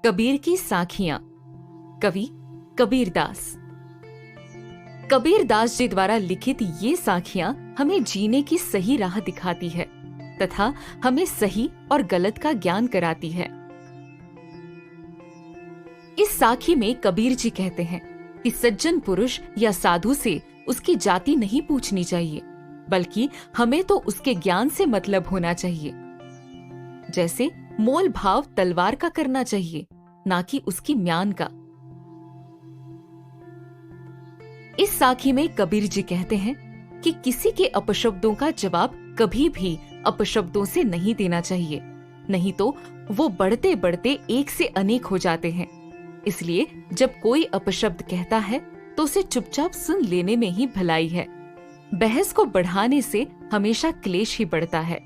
कबीर की साखियां। कवि कबीरदास। कबीरदास जी द्वारा लिखित ये साखियां हमें जीने की सही राह दिखाती है तथा हमें सही और गलत का ज्ञान कराती है। इस साखी में कबीर जी कहते हैं कि सज्जन पुरुष या साधु से उसकी जाति नहीं पूछनी चाहिए, बल्कि हमें तो उसके ज्ञान से मतलब होना चाहिए। जैसे मोल भाव तलवार का करना चाहिए, ना कि उसकी म्यान का। इस साखी में कबीर जी कहते हैं कि किसी के अपशब्दों का जवाब कभी भी अपशब्दों से नहीं देना चाहिए, नहीं तो वो बढ़ते बढ़ते एक से अनेक हो जाते हैं। इसलिए जब कोई अपशब्द कहता है तो उसे चुपचाप सुन लेने में ही भलाई है। बहस को बढ़ाने से हमेशा क्लेश ही बढ़ता है।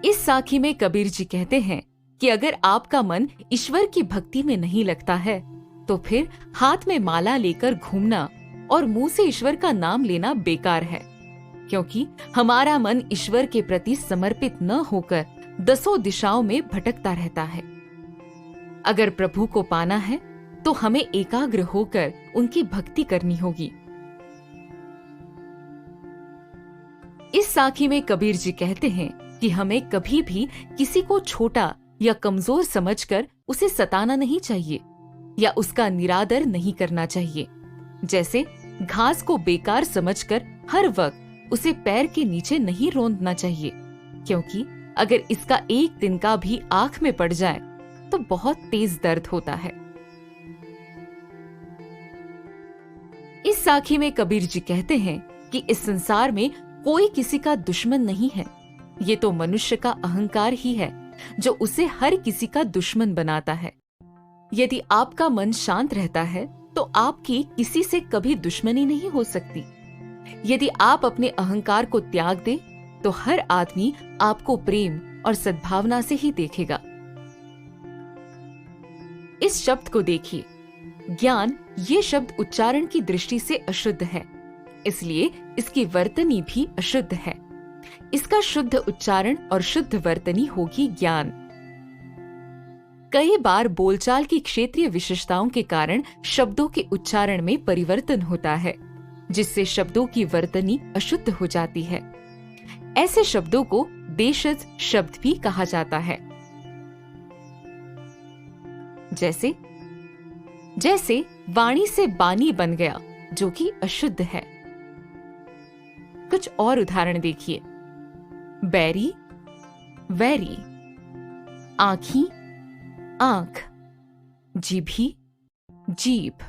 इस साखी में कबीर जी कहते हैं कि अगर आपका मन ईश्वर की भक्ति में नहीं लगता है तो फिर हाथ में माला लेकर घूमना और मुंह से ईश्वर का नाम लेना बेकार है, क्योंकि हमारा मन ईश्वर के प्रति समर्पित न होकर दसों दिशाओं में भटकता रहता है। अगर प्रभु को पाना है तो हमें एकाग्र होकर उनकी भक्ति करनी होगी। इस साखी में कबीर जी कहते हैं कि हमें कभी भी किसी को छोटा या कमजोर समझकर उसे सताना नहीं चाहिए या उसका निरादर नहीं करना चाहिए। जैसे घास को बेकार समझकर हर वक्त उसे पैर के नीचे नहीं रौंदना चाहिए, क्योंकि अगर इसका एक दिन का भी आंख में पड़ जाए तो बहुत तेज दर्द होता है। इस साखी में कबीर जी कहते हैं कि इस संसार में कोई किसी का दुश्मन नहीं है। ये तो मनुष्य का अहंकार ही है जो उसे हर किसी का दुश्मन बनाता है। यदि आपका मन शांत रहता है तो आपकी किसी से कभी दुश्मनी नहीं हो सकती। यदि आप अपने अहंकार को त्याग दें तो हर आदमी आपको प्रेम और सद्भावना से ही देखेगा। इस शब्द को देखिए, ज्ञान ये शब्द उच्चारण की दृष्टि से अशुद्ध है, इसलिए इसकी वर्तनी भी अशुद्ध है। इसका शुद्ध उच्चारण और शुद्ध वर्तनी होगी ज्ञान। कई बार बोलचाल की क्षेत्रीय विशेषताओं के कारण शब्दों के उच्चारण में परिवर्तन होता है, जिससे शब्दों की वर्तनी अशुद्ध हो जाती है। ऐसे शब्दों को देशज शब्द भी कहा जाता है। जैसे वाणी से बानी बन गया, जो कि अशुद्ध है। कुछ और उदाहरण देखिए। बैरी, वैरी, आँखी, आंख, जीभी, जीभ।